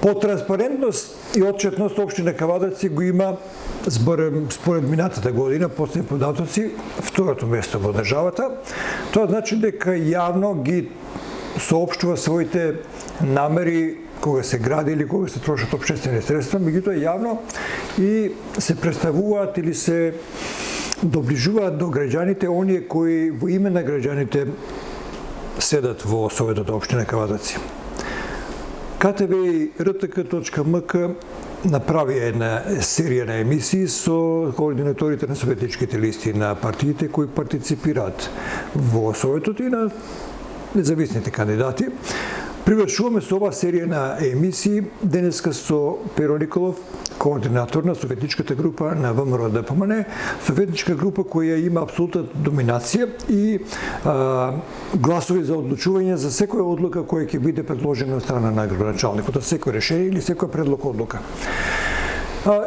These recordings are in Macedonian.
По транспарентност и отчетност општина Кавадаци го има според минатата година, последни податоци, второто место во државата. Тоа значи дека јавно ги соопштува своите намери кога се гради или кога се трошат општествени средства, меѓутоа јавно и се представуваат или се доближуваат до граѓаните оние кои во име на граѓаните седат во Советот општина Кавадаци. КТВ и РТК.МК направи една серија на емисии со координаторите на советничките листи на партиите кои партиципираат во Советот и на независните кандидати. Привршуваме со ова серија на емисии денеска со Перо Николов, координатор на советничката група на ВМРО ДПМН, советничка група која има апсолутна доминација и гласови за одлучување за секоја одлука која ќе биде предложена од страна на градоначалникот, за секој решение или секоја предлог одлука.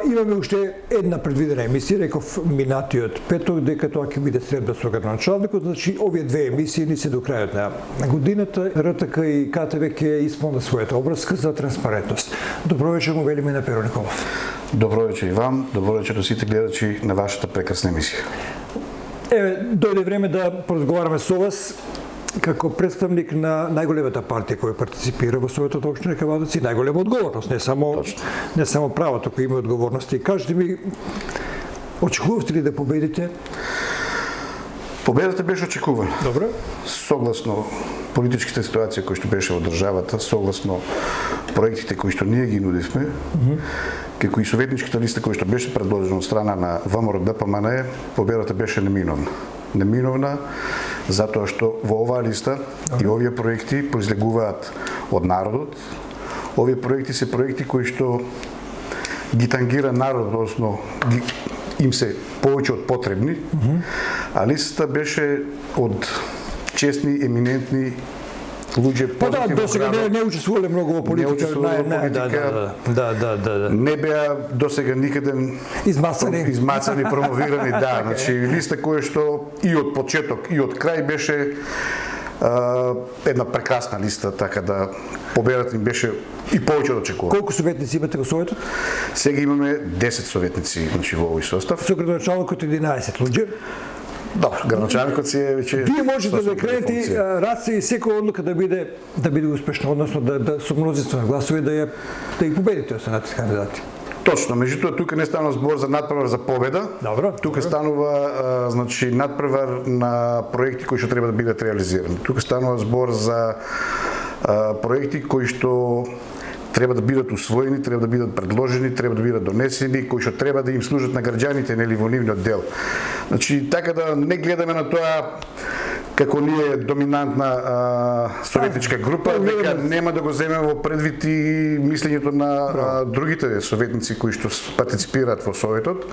Имаме уште една предвидена емисија, реков минатиот петок, дека тоа ќе биде средба со градоначалникот, значи овие две емисии ни се до крајот на годината. РТК и КТВ ќе исполнат својата обврска за транспарентност. Добро вечер му велиме на Перо Николов. Добро вечер и вам, добро вечер до сите гледачи на вашата прекрасна емисија. Дојде време да поразговараме со вас како представник на најголемата партија која партиципира во Советот општина Кавадаци, најголема одговорност, не само право, туку има одговорности. Кажете ми, очекувавте ли да победите? Победата беше очекувана. Добро. Согласно политичките ситуација кои што беше во државата, согласно проектите кои што ние ги нудивме, како и советничката листа која што беше предложена од страна на ВМРО ДПМН, победата беше неминовна, затоа што во оваа листа и овие проекти произлегуваат од народот. Овие проекти се проекти кои што ги тангира народот, односно им се повеќе од потребни, а листата беше од честни, еминентни луѓе, позитивни. Досега не учествувале многу во политика. Не беа досега никаде измацани, промовирани, да. Значи листа која што и од почеток и од крај беше една прекрасна листа, така да победата им беше и повеќе од очекувано. Колку советници имате во Советот? Сега имаме 10 советници, значи во овој состав. Со градоначалникот 11 луѓе. Добро, градоначалникот си е веќе. Вие можете да кренете раци и секоја одлука да биде успешна, односно да со мнозинство на гласови да ги победите останатите кандидати. Точно, меѓутоа тука не станува збор за надпревар за победа. Добро. Тука станува значи надпревар на проекти кои што треба да бидат реализирани. Тука станува збор за проекти кои што треба да бидат усвоени, треба да бидат предложени, треба да бидат донесени, кои што треба да им служат на граѓаните, нели во нивниот дел. Значи така да не гледаме на тоа како ние доминантна советничка група, дека нема да го земеме во предвид и мислењето на другите советници кои што партиципираат во Советот.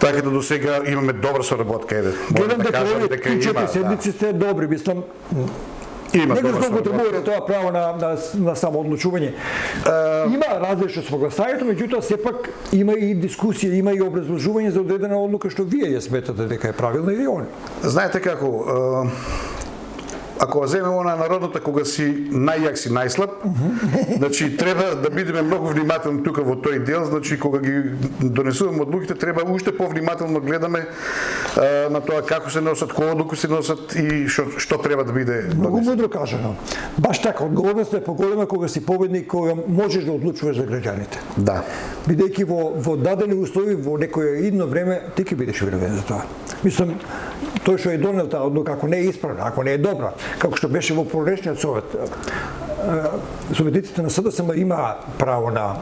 Така да до сега имаме добра соработка. Гледам дека овие 3-4 седмици сте добри, мислам. Не го злоупотребувате тоа право на самоодлучување. Има различни со гласањето, меѓутоа сепак има и дискусија, има и образложување за одредена одлука што вие ја сметате дека е правилна или он. Знаете како, ако земеме она народната кога си најјак си најслаб, значи треба да бидеме многу внимателни тука во тој дел, значи кога ги донесуваме одлуките треба уште повнимателно гледаме на тоа како се носат, која одлука се носат и што треба да биде донесено. Многу мудро кажано. Баш така, одговорноста е поголема кога си победник, кога можеш да одлучуваш за граѓаните. Да. Бидејќи во дадени услови во некое идно време ти ќе бидеш виновен за тоа. Мислам, тој што е донел таа одлука, ако не е исправна, ако не е добра, како што беше во прошлиот совет, советниците на СДСМ има право на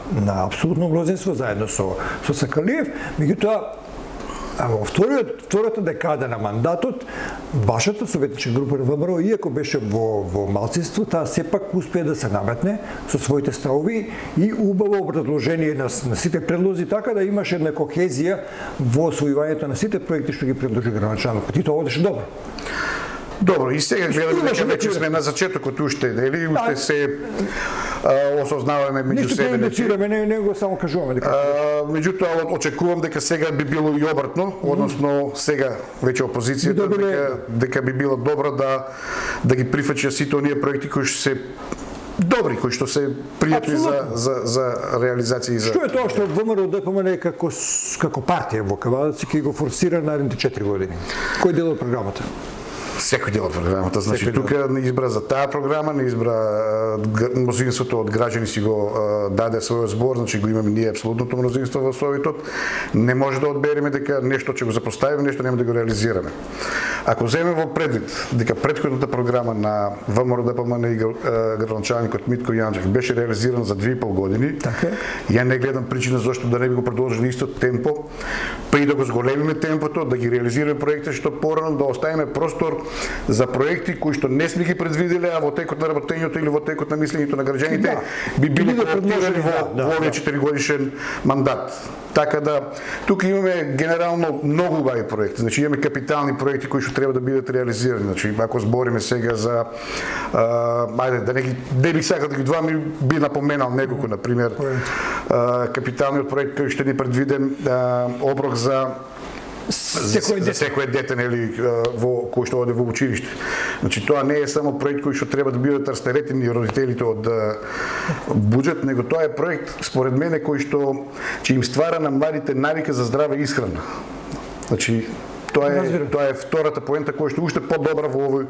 апсолутно мнозинство заедно со Сакалиев, меѓутоа во втората декада на мандатот, вашата советничка група на ВМРО, иако беше во малцинство, таа сепак успеа да се наметне со своите ставови и убаво образложение на сите предлози, така да имаше една кохезија во освојувањето на сите проекти што ги предложи градоначалникот. И тоа одеше добро. Добро, и сега гледаме дека веќе сме на зачетокот уште, нели? Уште се осознаваме меѓу себе. Ништо не го само кажуваме дека. Меѓутоа очекувам дека сега би било и обратно, односно сега веќе опозицијата дека би било добро да ги прифачи сите оние проекти кои што се добри, кои што се пријатни за реализација и за... Што е тоа што ВМРО ДПМН како партија во Кавадаци ќе го форсира наредните 4 години? Кој дел од програмата? Секој дел од програмата. Значи, тука не избра за таа програма, не избра мнозинството од граѓани си го даде својот збор, значи го имаме ние апсолутното мнозинство во Советот. Не може да одбереме дека нешто ќе го запоставиме, нешто нема да го реализираме. Ако земеме во предвид дека претходната програма на ВМРО ДПМН и градоначалникот Митко Јанчев беше реализирана за 2,5 години, ја не гледам причина зашто да не би го продолжили исто темпо, па и да го зголемиме темпото, да ги реализираме проекти што порано, да оставиме простор за проекти кои што не сме ги предвиделе, а во текот на работењето или во текот на мислењето на граѓаните би биле проектирани во овој 4-годишен мандат. Така да тука имаме генерално многу убави проекти. Значи имаме капитални проекти кои што треба да бидат реализирани. Значи ако збориме сега за ајде да не бих сакал да ги двами би напоменал неколку, на пример капиталниот проект кој што ни предвиден оброк за секој дете нели во кој што оде во училиште. Значи тоа не е само проект кој што треба да бидат растаретени родителите од буџет, него тоа е проект според мене кој што ќе им ствара на младите навика за здрава исхрана. Значи тоа е втората поента која што уште подобра во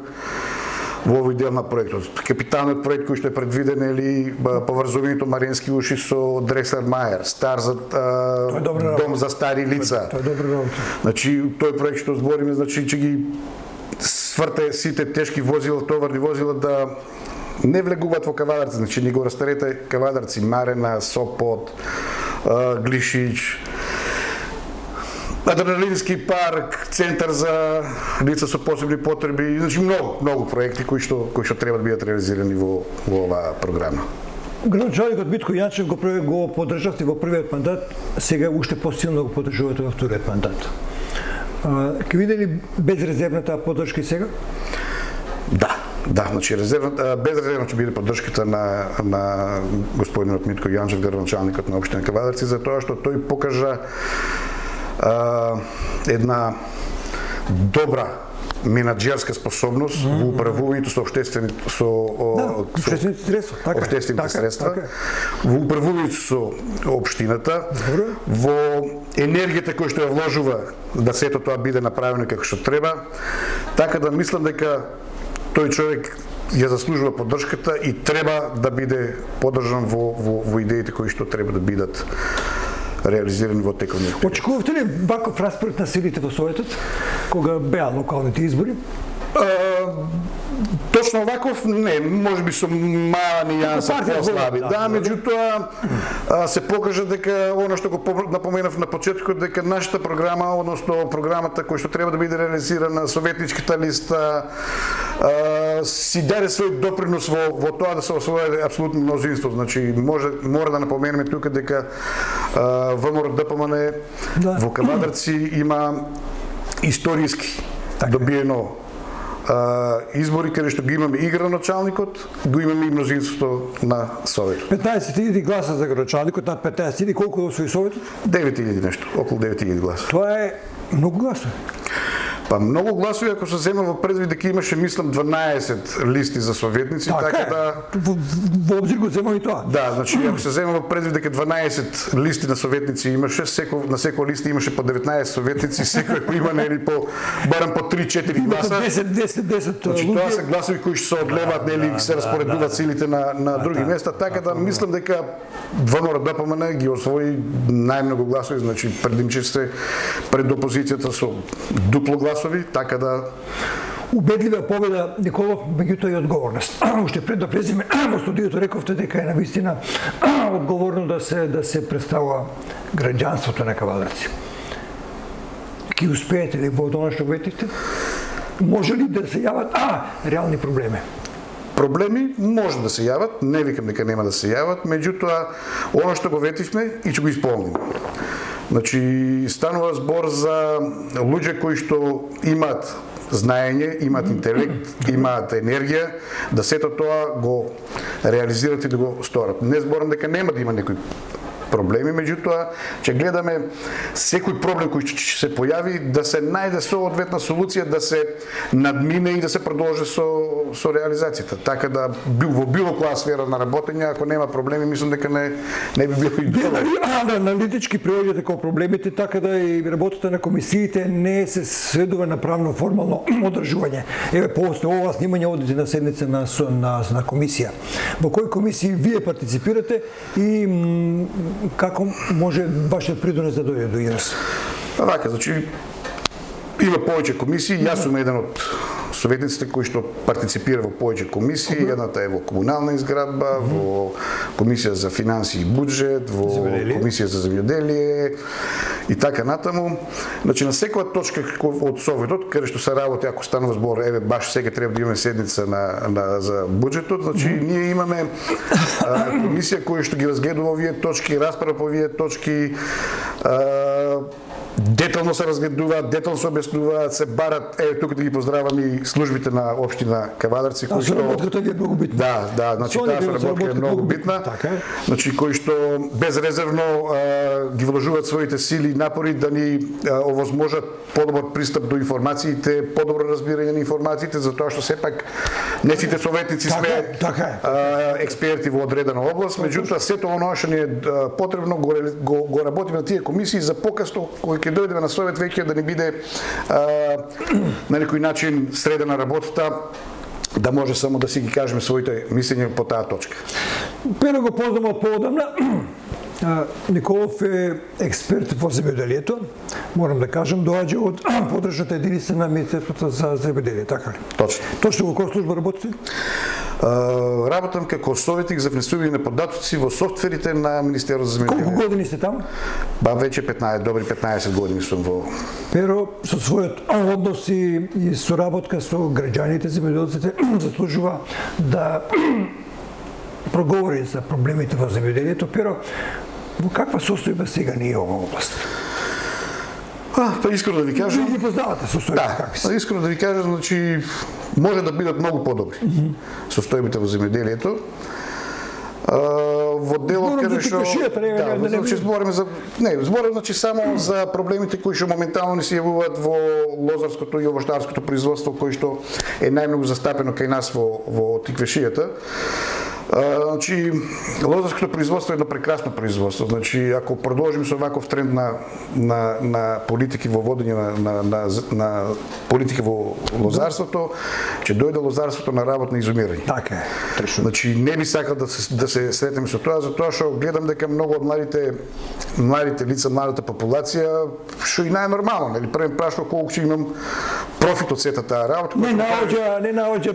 овој дел на проектот. Капиталниот проект кој што е предвиден или поврзувањето Марински уши со Дрекслер Мајер, стар за дом за стари лица. Тоа е добра работа. Значи тој проект што збориме, значи ќе ги сврте сите тешки возила, товарни возила да не влегуваат во Кавадарци, значи ни го растарете Кавадарци, Марена, Сопот, Глишич, Адреналински парк, центар за лица со посебни потреби, значи многу проекти кои што треба да бидат реализирани во оваа програма. Градоначалникот Митко Јанчев го поддржавте во првиот мандат, сега уште посилно го поддржувате во вториот мандат. Ке видели безрезервната поддршка и сега? Да, значи безрезервно ќе биде поддршката на господинот Митко Јанчев, градоначалникот на општина Кавадарци, за тоа што тој покажа една добра менаџерска способност во управувањето со обществените средства, во управувањето со општината, во енергијата која што ја вложува да сето тоа биде направено како што треба. Така да мислам дека тој човек ја заслужува поддршката и треба да биде поддржан во идеите кои што треба да бидат реализирани во текот на. Очекувавте ли ваков распоред на силите во Советот кога беа локалните избори? Точно ваков не, можеби со мала нијанса послаби. Да, меѓутоа се покажа дека она што го напоменав на почетокот, дека нашата програма, односно програмата која што треба да биде реализирана, советничката листа, си даде свој допринос во тоа да се освои апсолутно мнозинство. Значи мора да напоменеме тука дека ВМРО ДПМН во Кавадарци има историски добиено избори каде што ги имаме и градоначалникот, го имаме и мнозинството на Советот. 15.000 гласа за градоначалникот, над 15.000, колку освои Советот? 9.000 нешто, околу 9.000 гласа. Тоа е многу гласови. Па многу гласови ако се зема во предвид дека имаше мислам 12 листи за советници, така да во обзир го зема и тоа. Да, значи ако се зема во предвид дека 12 листи на советници имаше, на секоја листа имаше по 19 советници, секој кој има нели по барем по 3-4 гласа. 10 значи тоа се гласови кои што се одлеваат нели се распоредуваат силите на други места, така да мислам дека ВМРО ДПМН ги освои најмногу гласови, значи предимчивство пред опозицијата со дупло гласови, така да убедлива победа Николов, меѓутоа и одговорност. Уште пред да влеземе во студиото рековте дека е навистина одговорно да се представува граѓанството на Кавадарци. Ки успеете ли во тоа што ветите? Може ли да се јават реални проблеми? Проблеми може да се јават, не викам дека нема да се јават, меѓутоа оно што го ветивме и ќе го исполниме. Значи станува збор за луѓе кои што имаат знаење, имаат интелект, имаат енергија, да сето тоа го реализираат и да го сторат. Не зборам дека нема да има некои проблеми, меѓутоа ќе гледаме секој проблем кој ќе се појави да се најде соодветна солуција, да се надмине и да се продолжи со реализацијата. Така да во било која сфера на работење, ако нема проблеми, мислам дека не би било и добро. Аналитички приоѓате како проблемите, така да и работата на комисиите не се сведува на правно формално одржување. Еве после ова снимање одите на седница на комисија. Во кои комисии вие партиципирате и како може вашиот придонес да дојде до ИРС? Вака, значи има повеќе комисии, јас сум еден од советниците кои што партиципира во повеќе комисии, едната е во комунална изградба, во комисија за финанси и буџет, во комисија за земјоделие и така натаму. Значи на секоја точка од советот каде што се работи, ако станува збор, еве баш сега треба да имаме седница за буџетот, значи ние имаме комисија која што ги разгледува овие точки, расправа по овие точки, детално се разгледуваат, детално се објаснуваат, се барат, тука да ги поздравам и службите на општина Кавадарци, кои што соработката ви е многу битна. Да, значи таа соработка е многу битна. Значи кои што безрезервно ги вложуваат своите сили и напори да ни овозможат подобар пристап до информациите, подобро разбирање на информациите, затоа што сепак не сите советници сме експерти во одредена област, меѓутоа сето оно што ни е потребно го работиме на тие комисии за покасно кој ќе дојдеме на совет веќе да не биде на некој начин средена работата, да може само да си ги кажеме своите мислења по таа точка. Перо го познам од поодамна. Николов е експерт во земјоделието. Морам да кажам, доаѓа од подршната единица на Министерството за земјоделие, така ли? Точно. Точно во која служба работите? Работам како советник за внесување на податоци во софтверите на Министерството за земјоделие. Колку години сте таму? Веќе 15 години сум во. Перо со својот однос и соработка со граѓаните, земјоделците заслужува да проговори за проблемите во земјоделието. Перо, во каква состојба сега не е ова област? Па искрено да ви кажам, Вие ги познавате состојбите какви се? искрено да ви кажам, значи може да бидат многу подобри состојбите во земјоделието. Во делот каде што зборам значи само за проблемите кои што моментално ни се јавуваат во лозарското и овощарското производство, кој што е најмногу застапено кај нас во тиквешијата. Значи, лозарското производство е едно прекрасно производство. Значи, ако продолжим со ваков тренд на политики во водење на политики во лозарството, ќе дојде лозарството на работно изумирање. Така е. Значи, не би сакал да се сретнеме со тоа, затоа што гледам дека многу од младите лица, младата популација, што и најнормално, нели, првен прашува колку ќе имам профит од сета таа работа. Не наоѓа.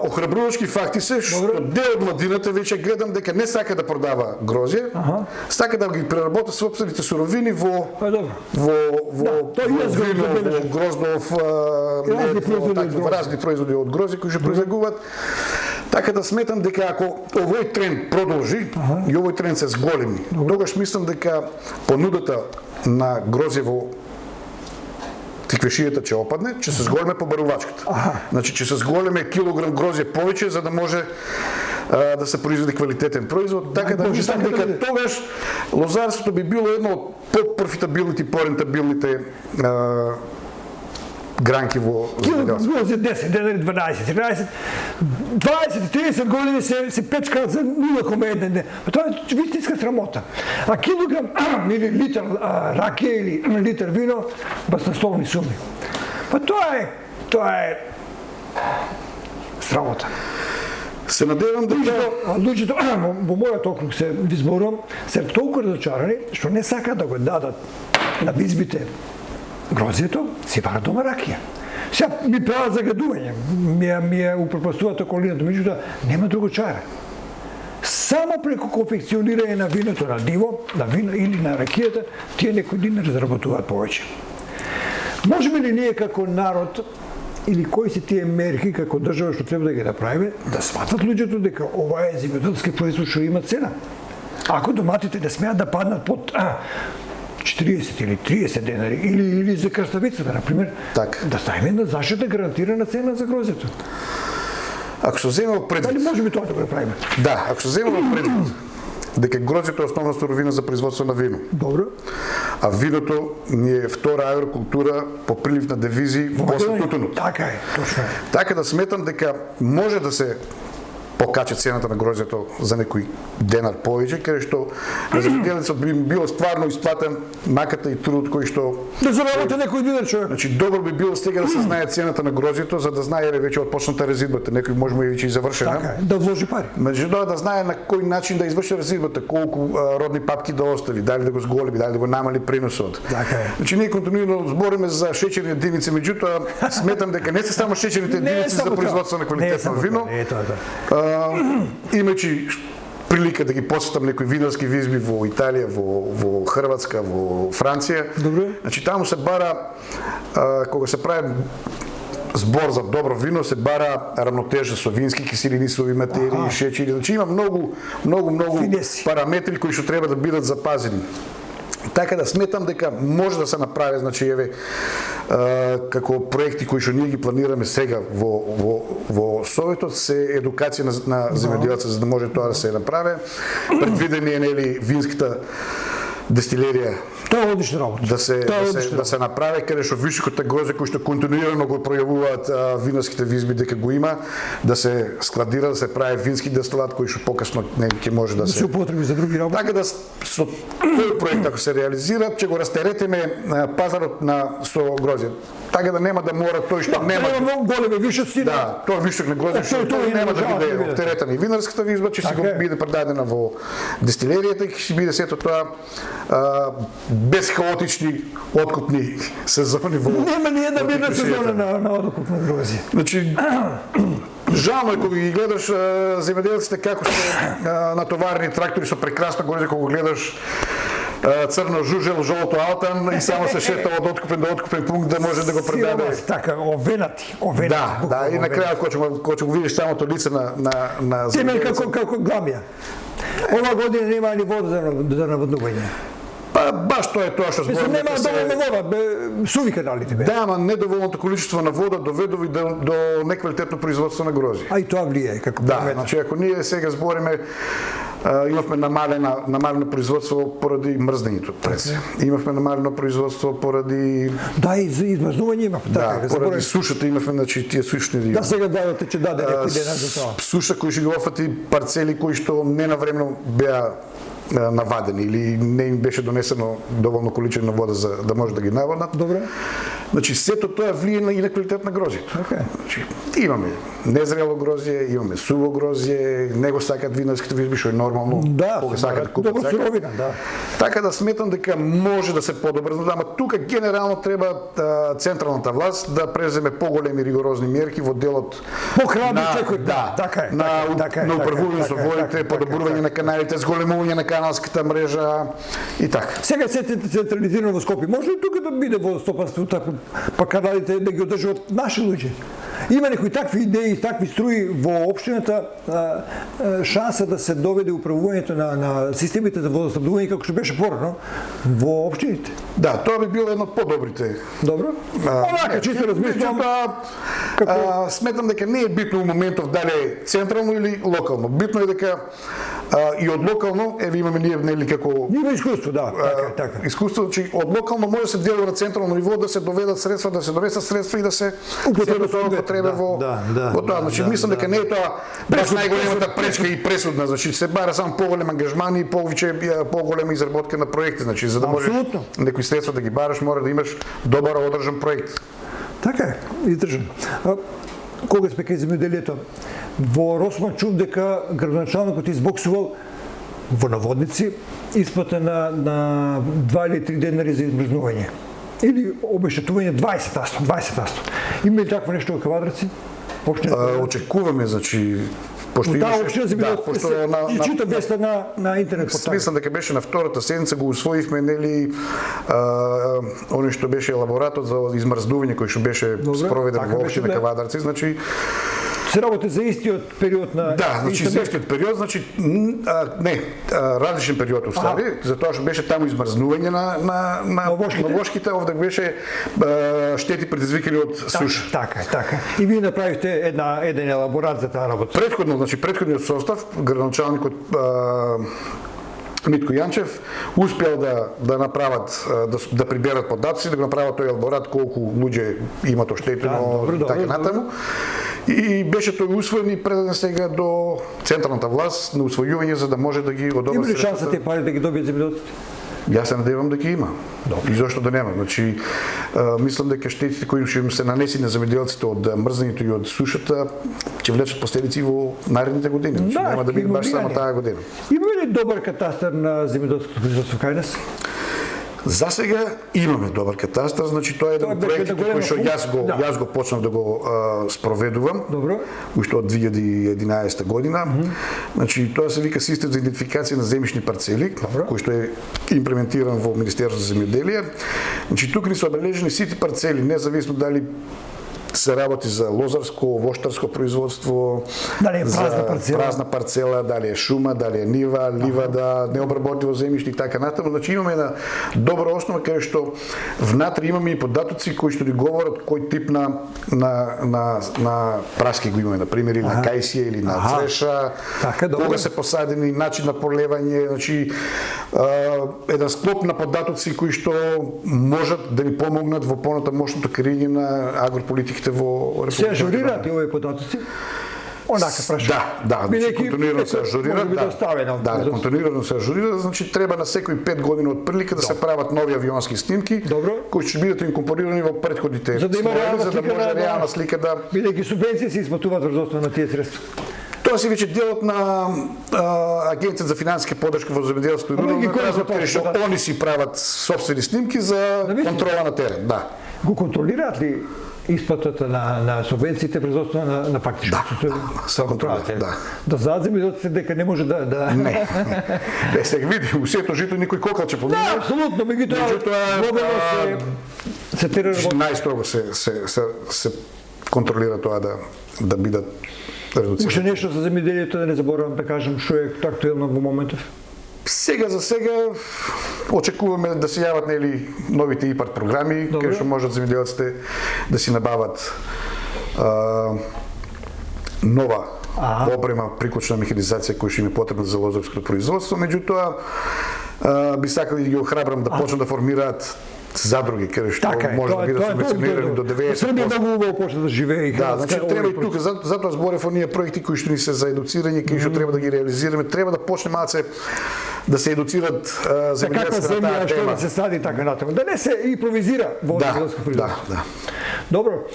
Охрабрувачки факти се што дел од младината веќе гледам дека не сака да продава грозје, сака да ги преработи сопствените суровини во вино, во гроздов, разни производи од грозје кои што произведуваат. Така да сметам дека ако овој тренд продолжи и овој тренд се зголеми, тогаш мислам дека понудата на грозје во тиквешијата ќе опадне, ќе се зголеме побарувачката. Значи ќе се зголеме килограм грозје повеќе за да може да се произведе квалитетен производ, така да мислам дека тогаш лозарството би било едно од по-профитабилните, по-рентабилните гранки во земјоделството. Грозје 10, 12, 13, 20-30 години се печкаат за 0,1. Тоа е вистинска срамота. А килограм или литар ракија или литар вино баснословни суми. Па тоа е срамота. Се надевам дека луѓето во мојот округ се изборувам, се толку разочарани што не сакаат да го дадат на бизбите грозјето, си варат дома ракија. Сега ми прават загадување, ми ја упропастуваат околината, меѓутоа нема друго чара. Само преку конфекционирање на виното на диво, на вино или на ракијата, тие некој динар заработуваат повеќе. Можеме ли ние како народ или кои се тие мерки како држава што треба да ги направиме, да сватат луѓето дека ова е земјоделски производ што има цена? Ако доматите не смеат да паднат под 40 или 30 денари или за краставицата, например, да ставиме на заштита гарантирана цена за грозјето. Ако се земе предвид. Дали можеме тоа да го направиме? Да, ако се земе предвид дека грозето е основна суровина за производство на вино. Добро. А виното ни е втора агрокултура по прилив на девизи после тутунот. Така е, точно е. Така да сметам дека може да се покача цената на грозето за некој денар повеќе, каде што на земјоделецот би било стварно исплатен маката и трудот кој што Да заработи некој динар човек. Значи добро би било сега да се знае цената на грозето, за да знае веќе од почната резидбата, некој можеме и веќе и завршена. Така е, да вложи пари. Меѓутоа да знае на кој начин да изврши резидбата, колку родни папки да остави, дали да го зголеби, дали да го намали приносот. Така е. Значи ние континуирано збориме за шеќерни единици, меѓутоа сметам дека не се само шеќерните Не е единици само за тоа. производство на Не е квалитетно само вино. тоа, не е тоа, да. Имајќи прилика да ги посетам некои винарски визби во Италија, во Хрватска, во Франција. Добре. Значи таму се бара кога се прави збор за добро вино, се бара рамнотежа со вински киселини, сови материи, шеќери. Значи има многу Финеси. параметри кои што треба да бидат запазени. Така да сметам дека може да се направи, значи еве како проекти кои што ние ги планираме сега во Советот се едукација на земјоделци за да може тоа да се направи. Предвидени е нели винската дестилерија Тоа е одлична работа. да се направи, каде што високото грозе кои што континуирано го пројавуваат винарските визби дека го има, да се складира, да се прави вински дестилат кој што покасно ќе може да Да се се употреби за други работи. Така да со тој проект ако се реализира, ќе го растеретиме пазарот со грозе. Така да нема да мора тој што нема. Треба многу големи вишоци. Да, тоа вишок на грозе што тој и нема да можа да биде биде. оптеретена и винарската визба, ќе си го Така е. биде предадена во дестилеријата и ќе си биде сето тоа без хаотични откупни сезони во. Нема ни една во бедна дискусијата. сезона на откуп на грози. Значи, жално е кога ги гледаш земјоделците како се натоварени трактори со прекрасно грозе, кога го гледаш црно жужел, жолто алтан и само се шета од откупен до откупен пункт да може да го предаде. Сиромас, така, овенати. Да, буквално и на крајот кога ќе го видиш самото лице на Теме земјоделецот. како гламија. Ова година нема ни вода за наводнување. Па баш тоа е тоа што Мислам, зборам. нема дека се- доволно вода, суви каналите бе. Да, ама недоволното количество на вода доведови до неквалитетно производство на грози. А и тоа влијае како Да, параметар. значи ако ние сега збориме имавме намалено производство поради мрзнењето през. Имавме намалено производство поради Да, и за измрзнување има. да, Така, поради заборав. сушата имавме значи тие сушни Да, сега дадете че даде некој денар за тоа. суша кои што ги офати парцели кои што ненавремено беа навадени или не им беше донесено доволно количина вода за да може да ги наводнат. Добре. Значи сето тоа влие и на квалитет на грозјето. Така е. Значи, имаме незрело грозје, имаме суво грозје, него сакат винарските визби што е нормално, Да, кога се сакат мора да купат. добра сакат. суровина, да. Така да сметам дека може да се подобри, ама тука генерално треба централната власт да преземе поголеми ригорозни мерки во делот Похрабри на- секој, да, така е, на така е, на така е, управување со така е, водите, така е, подобрување така на каналите, зголемување на каналската мрежа и така. Сега се централизирано во Скопје. Може ли тука да биде водостопанство така, па каналите да ги одржуваат наши луѓе? Има некои такви идеи, такви струи во општината, шанса да се доведе управувањето на системите за водоснабдување како што беше порано во општините. Да, тоа би било едно од подобрите. Добро? Онака, Не, чисто размислувам. меѓутоа, сметам дека не е битно у моментов дали е централно или локално. Битно е дека и од локално, еве имаме ние нели како Има искуство, да, така. искуство, че од локално може да се делува на централно ниво, да се доведат средства, да се донесат средства и да се Употреба употреба да, во да, во тоа. Значи мислам дека не е тоа баш најголемата пречка и пресудна, значи се бара само поголем ангажман и поголема изработка на проекти, значи за да можеш Апсолутно. некои средства да ги бараш, мора да имаш добар одржан проект. Така е, издржан. Кога сме кај земјоделието, во Росман чув дека градоначалникот избоксувал во наводници исплата на 2 или 3 денари за измрзнување. Или обештетување 20%. Има ли такво нешто во Кавадарци? Очекуваме, значи, пошто Таа имаше општина се пошто чита веста на интернет портал. Смислам дека беше на втората седница го усвоивме нели оно што беше елаборатот за измрзнување кој што беше спроведен така во беше, општина да. Кавадарци, значи Се работи за истиот период на да, значи за истиот период, значи различен период остави, затоа што беше таму измрзнување на вошките, овде беше штети предизвикани од суша. Така. И вие направивте еден елаборат за таа работа. Предходниот состав, градоначалникот Митко Јанчев успеал да направат да приберат податоци, да го направат тој елборат колку луѓе имат оштетено и така натаму. И беше тој усвоен и предаден сега до централната власт на усвојување за да може да ги одобри. Има ли шанса тие пари да ги добијат земјоделците? Јас се надевам дека има. И зошто да нема? Значи, мислам дека штетите кои ќе им се нанесени на земјоделците од мрзањето и од сушата ќе влечат последици во наредните години. Значи, нема да биде баш само таа година. Има ли добар катастар на земјоделското производство кај нас? За сега имаме добар катастар, значи тоа е еден од проектите кој што јас го почнав да го спроведувам. Добро. Уште од 2011 година. Значи тоа се вика систем за идентификација на земјишни парцели, кој што е имплементиран во Министерството за земјоделие. Значи тука ни се обележени сите парцели, независно дали се работи за лозарско, воштарско производство, дали е празна парцела, дали е шума, дали е нива, ливада, необработиво земјиште и така натаму. Значи имаме една добра основа каде што внатре имаме и податоци кои што ни говорат кој тип на праски го имаме, на пример или на кајсија или на цреша, кога се посадени, начин на полевање, значи еден склоп на податоци кои што можат да ни помогнат во понатамошното креирање на агрополитиките во Република. Се ажурираат и овие податоци? Онака прашам. Да, континуирано се ажурира. Да, континуирано се ажурира, значи треба на секои 5 години од прилика да се прават нови авионски снимки, кои ќе бидат инкорпорирани во претходните за да има реална слика да бидејќи субвенции се исплатуваат врз основа на тие средства. Тоа си веќе делот на Агенцијата за финансиска поддршка во земјоделството и рурално развој, каде што они си прават собствени снимки за контрола на терен. Да. Го контролираат ли исплатата на субвенциите врз основа на фактичко? Се контролираат, да. Да знаат земјоделците дека не може да... Не. Сега види, у сето жито никој кокалче помина. Да, апсолутно, меѓутоа глобално се тера работи. Најстрого се контролира тоа да бидат редуцирани. Уште нешто за земјоделието да не заборавам да кажам што е актуелно во моментов. Сега за сега очекуваме да се јават новите ИПАР програми, каде што можат земјоделците да си набават нова опрема, прикучна механизација која што им е потребна за лозарското производство, меѓутоа би сакали да ги охрабрам да почнат да формираат задруги, каде што може да бидат субвенционирани до 90%. Србија многу убаво почна да живее. Да, значи треба и тука, затоа зборев оние проекти кои што ни се за едуцирање, кои што треба да ги реализираме, треба да почне малце да се едуцират земјоделците на таа тема. Да се сади така натаму. Да не се импровизира во земјоделско производство. Да. Добро,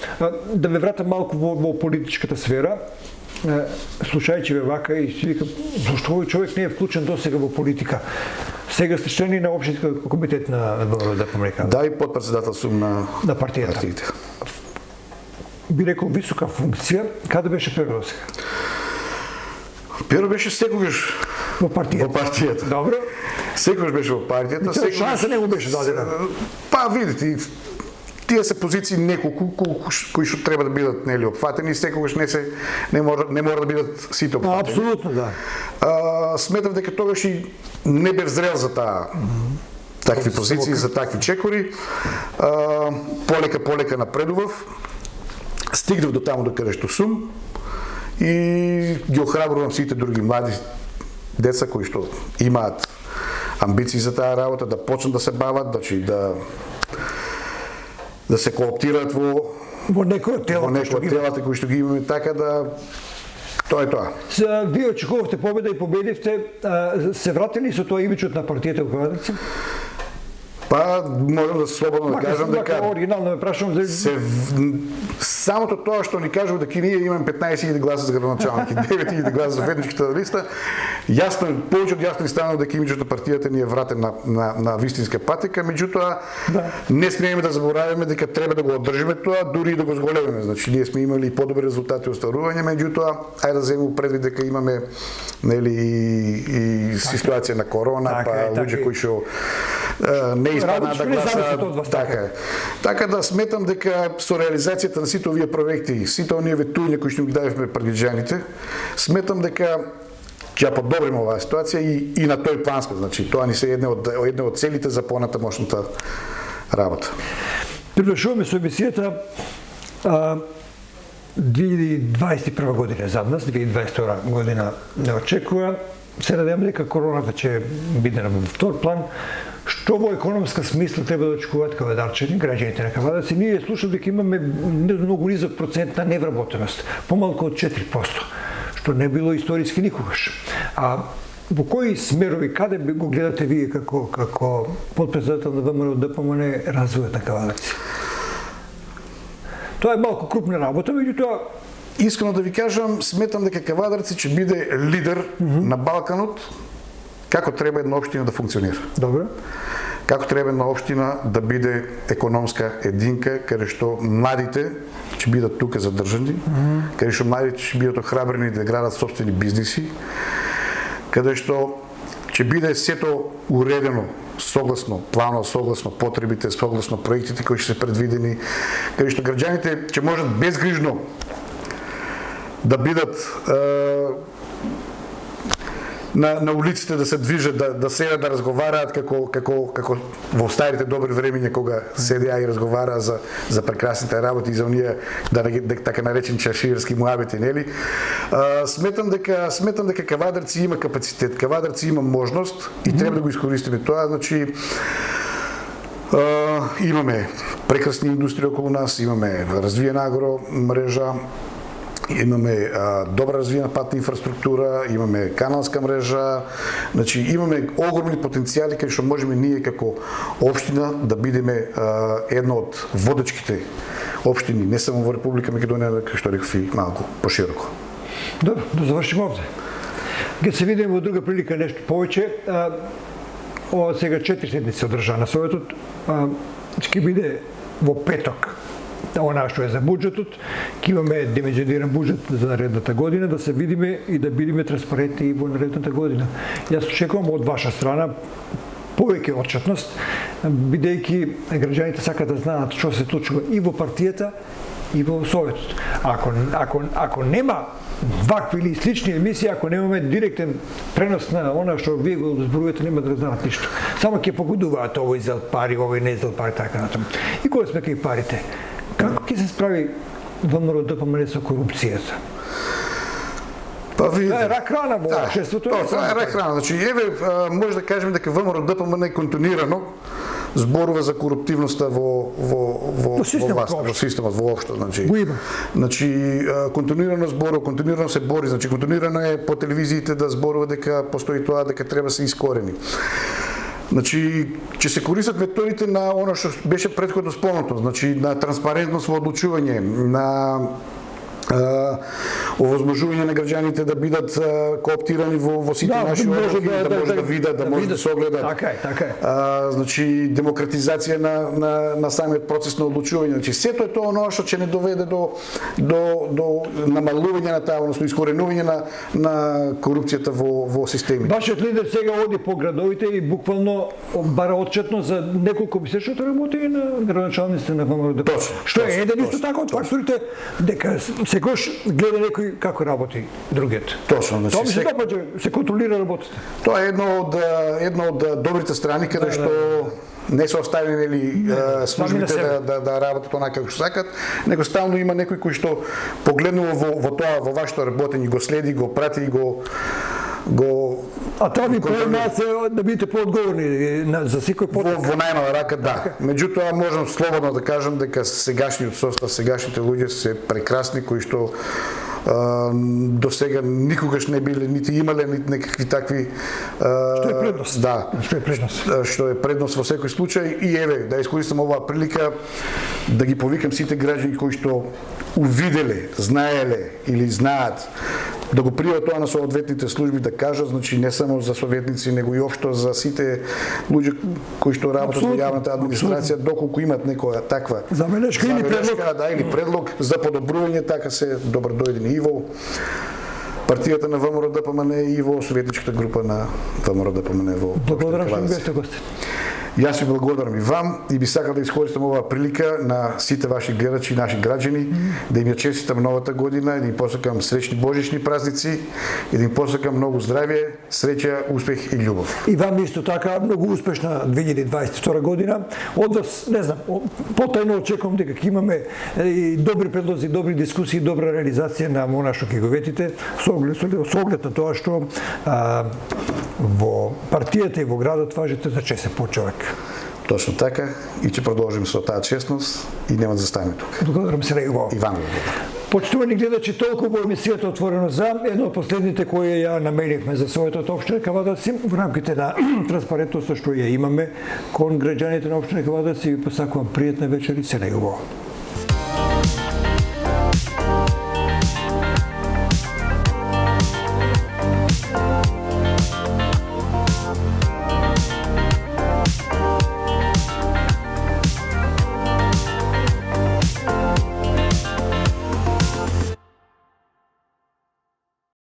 да ве вратам малку во политичката сфера. Слушајќи ве вака и си викам, зашто овој човек не е вклучен досега во политика? Сега сте члени на општински комитет на ДПМНК. Да, и подпредседател сум на партијата. Би рекол висока функција, каде беше Перо досега? Перо беше секогаш во партијата. Добро. Секогаш беше во партијата. Шанса не му беше дадена. Па видите, тие се позиции неколку кои што треба да бидат опфатени и секогаш не мора да бидат сите опфатени. Апсолутно, да. Сметав дека тогаш и не бев зрел за такви позиции, за такви чекори. Полека напредував. Стигнав до таму до каде што сум и ги охрабрувам сите други млади деца кои што имаат амбиции за таа работа, да почнат да се бават, значи да се кооптираат во некој од телата кои што ги имаме, така да тоа е тоа. Вие очекувавте победа и победивте, се вратили со тоа имиджот на партијата во Кавадарци? Па, можам да слободно да кажам дека оригинално ме прашувам за самото тоа што ни кажува дека ние имаме 15.000 гласа за градоначалник и 9.000 гласа за ведничката листа, повеќе од јасно стана дека имиджот на партијата ни е вратен на вистинска патека, меѓутоа не смееме да забораваме дека треба да го одржиме тоа, дури и да го зголемиме. Значи ние сме имали и подобри резултати остварување, меѓутоа ајде да земеме предвид дека имаме и ситуација на корона, па луѓе кои што не испадна да гласа. Така да сметам дека со реализацијата на сите овие проекти, сите оние ветувања кои што ги дадевме пред граѓаните, сметам дека ќе подобриме оваа ситуација и на тој план сме. Значи тоа ни се едно од целите за понатамошната работа. Привршуваме со емисијата. 2021 година е зад нас, 2022 година не очекува. Се надевам дека короната ќе биде на втор план. Што во економска смисла треба да очекуваат кавадарчани, граѓаните на Кавадарци? Ние слушаме дека имаме многу низок процент на невработеност, помалку од 4%, што не било историски никогаш. А во кои смерови, каде го гледате вие како подпредседател на ВМРО ДПМН развојот на Кавадарци? Тоа е малку крупна работа, меѓутоа Искрено да ви кажам, сметам дека Кавадарци ќе биде лидер на Балканот како треба една општина да функционира. добро. Како треба една општина да биде економска единка, каде што младите ќе бидат тука задржани, каде што младите ќе бидат охрабрени да градат собствени бизниси, каде што ќе биде сето уредено согласно планот, согласно потребите, согласно проектите кои ќе се предвидени, каде што граѓаните ќе можат безгрижно да бидат на улиците, да се движат, да седат, да разговараат како во старите добри времиња кога седеа и разговараа за прекрасните работи и за оние така наречени чаширски муабети, нели? Сметам дека Кавадарци има капацитет, Кавадарци има можност и треба да го искористиме тоа, значи имаме прекрасни индустрии околу нас, имаме развиена агро мрежа, имаме добра развиена патна инфраструктура, имаме каналска мрежа, значи имаме огромни потенцијали кај што можеме ние како општина да бидеме една од водечките општини, не само во Република Македонија, како што реков и малку пошироко. Добро, да завршиме овде. Ке се видиме во друга прилика нешто повеќе. Од сега 4 седмици одржа на Советот, ќе биде во петок она што е за буџетот, ќе имаме димензиониран буџет за наредната година, да се видиме и да бидеме транспарентни и во наредната година. Јас очекувам од ваша страна повеќе отчетност, бидејќи граѓаните сакаат да знаат што се случува и во партијата и во Советот. Ако нема вакви или слични емисии, ако немаме директен пренос на она што вие го зборувате, нема да знаат ништо. Само ќе погодуваат овој зел пари, овој не зел пари, така натаму. И кога сме кај парите, како ќе се справи ВМРО ДПМН со корупцијата? Па видите. Тоа е рак рана во општеството. Тоа е рак рана. Значи, може да кажеме дека ВМРО ДПМН континуирано зборува за коруптивноста во власта, во системот воопшто, значи. Значи континуирано зборува, континуирано се бори, значи континуирано е по телевизиите да зборува дека постои тоа, дека треба се искорени. Значи, ќе се користат методите на она што беше претходно спомнато, значи на транспарентност во одлучување, на овозможување на граѓаните да бидат кооптирани во сите наши одржи, да може да видат, да може да се огледат. Така е. Значи демократизација на самиот процес на одлучување. Значи сето е тоа оно што ќе не доведе до намалување на таа, односно искоренување на корупцијата во системите. Вашиот лидер сега оди по градовите и буквално бара отчетно за неколку месечното работи на градоначалниците на ВМРО ДПМН. Што е еден исто така од факторите дека секојаш гледа некој како работи другиот. Точно, значи тоа ми се допаѓа, се контролира работата. Тоа е едно од добрите страни каде што не се оставени нели службите да работат онака како што сакат, него стално има некој кој што погледнува во тоа, во вашето работење, го следи, го прати и го А тоа ви поемаат да бидете поодговорни за секој поток. Во најмала рака, да. Меѓутоа можам слободно да кажам дека сегашниот состав, сегашните луѓе се прекрасни кои што до сега никогаш не биле нити имале нити некакви такви што е предност. Да. Што е предност во секој случај и еве да искористам оваа прилика да ги повикам сите граѓани кои што увиделе, знаеле или знаат да го пријават тоа на соодветните служби, да кажат, значи не само за советници, него и општо за сите луѓе кои што работат во јавната администрација, доколку имат некоја таква забелешка или предлог, или предлог за подобрување, така се добро дојдени и во партијата на ВМРО ДПМН и во советничката група на ВМРО ДПМН во. Благодарам што ми бевте гости. Јас ви благодарам и вам и би сакал да искористам оваа прилика на сите ваши гледачи и наши граѓани да им ја честитам новата година и да им посакам среќни божични празници и да им посакам многу здравје, среќа, успех и љубов. И вам исто така многу успешна 2022 година. Од вас, не знам, потајно очекувам дека ќе имаме и добри предлози, добри дискусии, добра реализација на она што ќе го ветите, со оглед на тоа што во партијата и во градот важите за честен човек. Точно така и ќе продолжим со таа честност и нема да застанеме тука. Благодарам се на Југо. И вам благодарам. Почитувани гледачи, толку во емисијата Отворено за, едно од последните кои ја намеривме за својата општина Кавадаци во рамките на транспарентноста што ја имаме кон граѓаните на општина Кавадаци, ви посакувам пријатна вечер и се на Југо.